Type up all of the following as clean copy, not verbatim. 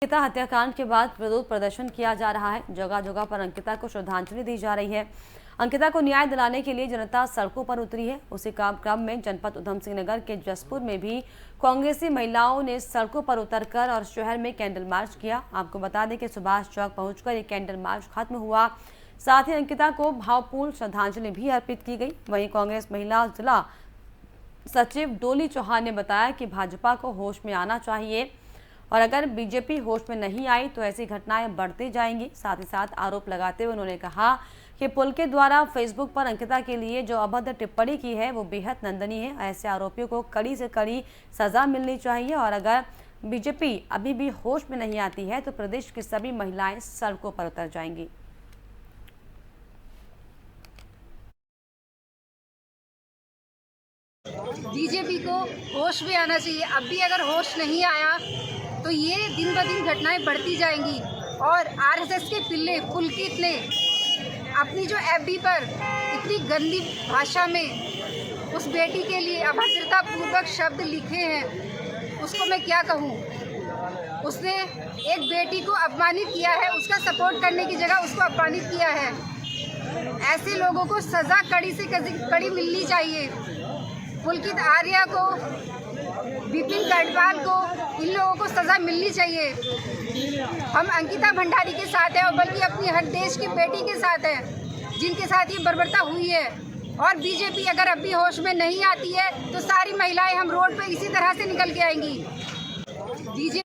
अंकिता हत्याकांड के बाद विरोध प्रदर्शन किया जा रहा है। जगह जगह पर अंकिता को श्रद्धांजलि दी जा रही है। अंकिता को न्याय दिलाने के लिए जनता सड़कों पर उतरी है। उसी क्रम में जनपद उधम सिंह नगर के जसपुर में भी कांग्रेसी महिलाओं ने सड़कों पर उतरकर और शहर में कैंडल मार्च किया। आपको बता दें कि सुभाष चौक पहुंचकर ये कैंडल मार्च खत्म हुआ। साथ ही अंकिता को भावपूर्ण श्रद्धांजलि भी अर्पित की गई। वहीं कांग्रेस महिला जिला सचिव डोली चौहान ने बताया कि भाजपा को होश में आना चाहिए और अगर बीजेपी होश में नहीं आई तो ऐसी घटनाएं बढ़ती जाएंगी। साथ ही साथ आरोप लगाते हुए उन्होंने कहा कि पुल के द्वारा फेसबुक पर अंकिता के लिए जो अभद्र टिप्पणी की है वो बेहद निंदनीय है। ऐसे आरोपियों को कड़ी से कड़ी सजा मिलनी चाहिए और अगर बीजेपी अभी भी होश में नहीं आती है तो प्रदेश की सभी महिलाएं सड़कों पर उतर जाएंगी। बीजेपी को होश में आना चाहिए। अब भी अगर होश नहीं आया तो ये दिन ब दिन घटनाएं बढ़ती जाएंगी। और आरएसएस के पिल्ले पुलकित ने अपनी जो एफबी पर इतनी गंदी भाषा में उस बेटी के लिए अभद्रता पूर्वक शब्द लिखे हैं, उसको मैं क्या कहूँ। उसने एक बेटी को अपमानित किया है, उसका सपोर्ट करने की जगह उसको अपमानित किया है। ऐसे लोगों को सज़ा कड़ी से कड़ी मिलनी चाहिए। पुलकित आर्या को, विपिन करडवाल को, इन लोगों को सज़ा मिलनी चाहिए। हम अंकिता भंडारी के साथ हैं और बल्कि अपनी हर देश की बेटी के साथ हैं जिनके साथ ये बर्बरता हुई है। और बीजेपी अगर अब भी होश में नहीं आती है तो सारी महिलाएं हम रोड पे इसी तरह से निकल के आएंगी। बीजेपी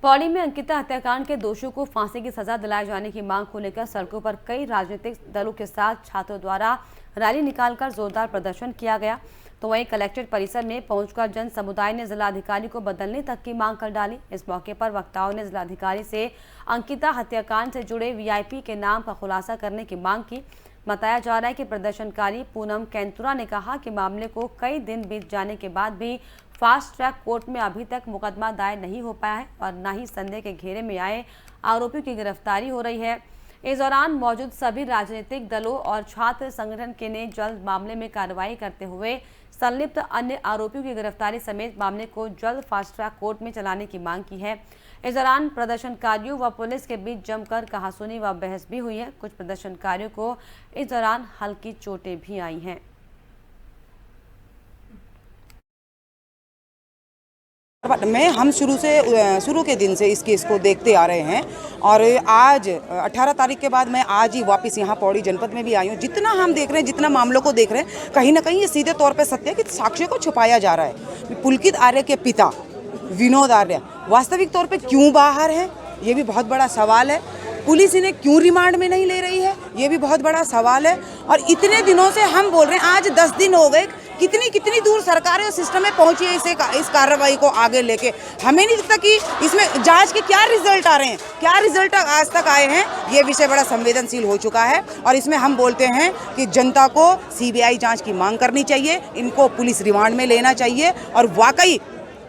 पौड़ी में अंकिता हत्याकांड के दोषियों को फांसी की सजा दिलाए जाने की मांग को लेकर सड़कों पर कई राजनीतिक दलों के साथ छात्रों द्वारा रैली निकालकर जोरदार प्रदर्शन किया गया। तो वहीं कलेक्ट्रेट परिसर में पहुंचकर जन समुदाय ने जिलाधिकारी को बदलने तक की मांग कर डाली। इस मौके पर वक्ताओं ने जिलाधिकारी से अंकिता हत्याकांड से जुड़े वीआईपी के नाम का खुलासा करने की मांग की। बताया जा रहा है कि प्रदर्शनकारी पूनम कैंतुरा ने कहा कि मामले को कई दिन बीत जाने के बाद भी फास्ट ट्रैक कोर्ट में अभी तक मुकदमा दायर नहीं हो पाया है और न ही संदेह के घेरे में आए आरोपियों की गिरफ्तारी हो रही है। इस दौरान मौजूद सभी राजनीतिक दलों और छात्र संगठन के ने जल्द मामले में कार्रवाई करते हुए संलिप्त अन्य आरोपियों की गिरफ्तारी समेत मामले को जल्द फास्ट ट्रैक कोर्ट में चलाने की मांग की है। इस दौरान प्रदर्शनकारियों व पुलिस के बीच जमकर कहासुनी व बहस भी हुई है। कुछ प्रदर्शनकारियों को इस दौरान हल्की चोटें भी आई हैं। में हम शुरू के दिन से इस केस को देखते आ रहे हैं और आज 18 तारीख के बाद मैं आज ही वापस यहाँ पौड़ी जनपद में भी आई हूँ। जितना हम देख रहे हैं, जितना मामलों को देख रहे हैं, कहीं ना कहीं ये सीधे तौर पे सत्य है कि साक्ष्यों को छुपाया जा रहा है। पुलकित आर्य के पिता विनोद आर्य वास्तविक तौर पे क्यों बाहर हैं, ये भी बहुत बड़ा सवाल है। पुलिस इन्हें क्यों रिमांड में नहीं ले रही है, ये भी बहुत बड़ा सवाल है। और इतने दिनों से हम बोल रहे हैं, आज 10 दिन हो गए, कितनी दूर सरकारें और सिस्टम में पहुंची है इस कार्रवाई को आगे लेके। हमें नहीं दिखता कि इसमें जांच के क्या रिजल्ट आ रहे हैं, क्या रिजल्ट आज तक आए हैं। ये विषय बड़ा संवेदनशील हो चुका है और इसमें हम बोलते हैं कि जनता को सीबीआई जांच की मांग करनी चाहिए, इनको पुलिस रिमांड में लेना चाहिए और वाकई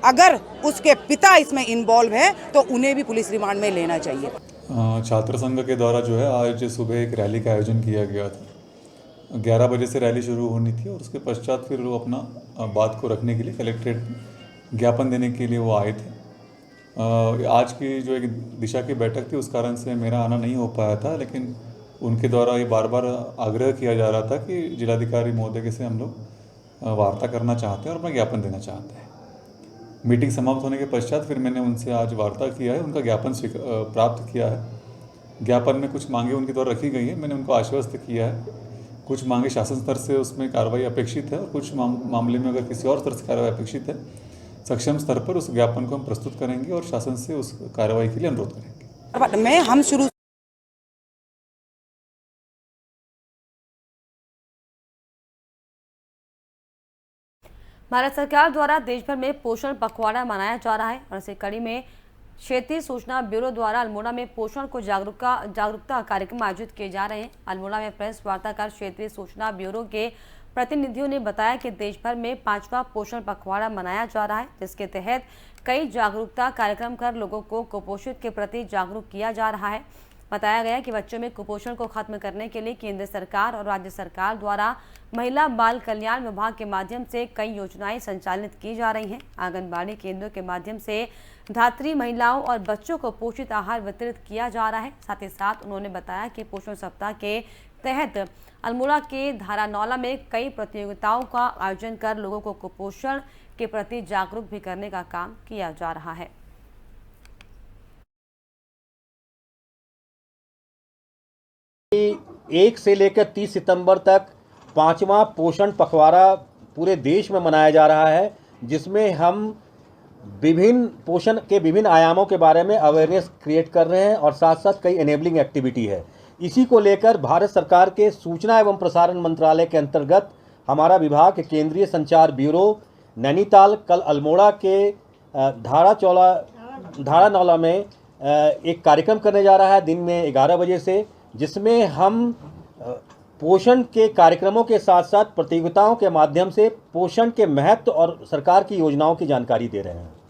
अगर उसके पिता इसमें इन्वॉल्व है तो उन्हें भी पुलिस रिमांड में लेना चाहिए। छात्र संघ के द्वारा जो है आज सुबह एक रैली का आयोजन किया गया था। 11 बजे से रैली शुरू होनी थी और उसके पश्चात फिर वो अपना बात को रखने के लिए कलेक्ट्रेट ज्ञापन देने के लिए वो आए थे। आज की जो एक दिशा की बैठक थी उस कारण से मेरा आना नहीं हो पाया था, लेकिन उनके द्वारा ये बार बार आग्रह किया जा रहा था कि जिलाधिकारी महोदय से हम लोग वार्ता करना चाहते हैं और अपना ज्ञापन देना चाहते हैं। मीटिंग समाप्त होने के पश्चात फिर मैंने उनसे आज वार्ता किया है, उनका ज्ञापन प्राप्त किया है। ज्ञापन में कुछ मांगे उनके द्वारा रखी गई हैं, मैंने उनको आश्वस्त किया है। कुछ मांगे शासन स्तर से उसमें कार्रवाई अपेक्षित है और कुछ मामले में अगर किसी और स्तर से कार्रवाई अपेक्षित है, सक्षम स्तर पर उस ज्ञापन को हम प्रस्तुत करेंगे और शासन से उस कार्रवाई के लिए अनुरोध करेंगे। भारत सरकार द्वारा देश भर में पोषण पखवाड़ा मनाया जा रहा है और इसी कड़ी में क्षेत्रीय सूचना ब्यूरो द्वारा अल्मोड़ा में पोषण को जागरूकता कार्यक्रम आयोजित किए जा रहे हैं। अल्मोड़ा में प्रेस वार्ता कर क्षेत्रीय सूचना ब्यूरो के प्रतिनिधियों ने बताया कि देश भर में 5वां पोषण पखवाड़ा मनाया जा रहा है, जिसके तहत कई जागरूकता कार्यक्रम कर लोगों को कुपोषित के प्रति जागरूक किया जा रहा है। बताया गया कि बच्चों में कुपोषण को खत्म करने के लिए केंद्र सरकार और राज्य सरकार द्वारा महिला बाल कल्याण विभाग के माध्यम से कई योजनाएं संचालित की जा रही हैं। आंगनबाड़ी केंद्रों के माध्यम से धात्री महिलाओं और बच्चों को पोषित आहार वितरित किया जा रहा है। साथ ही साथ उन्होंने बताया कि पोषण सप्ताह के तहत अल्मोड़ा के धारानौला में कई प्रतियोगिताओं का आयोजन कर लोगों को कुपोषण के प्रति जागरूक भी करने का काम किया जा रहा है। एक से लेकर 30 सितंबर तक 5वां पोषण पखवाड़ा पूरे देश में मनाया जा रहा है, जिसमें हम विभिन्न पोषण के विभिन्न आयामों के बारे में अवेयरनेस क्रिएट कर रहे हैं और साथ साथ कई एनेबलिंग एक्टिविटी है। इसी को लेकर भारत सरकार के सूचना एवं प्रसारण मंत्रालय के अंतर्गत हमारा विभाग केंद्रीय संचार ब्यूरो नैनीताल कल अल्मोड़ा के धारानौला में एक कार्यक्रम करने जा रहा है दिन में 11 बजे से, जिसमें हम पोषण के कार्यक्रमों के साथ साथ प्रतियोगिताओं के माध्यम से पोषण के महत्व और सरकार की योजनाओं की जानकारी दे रहे हैं।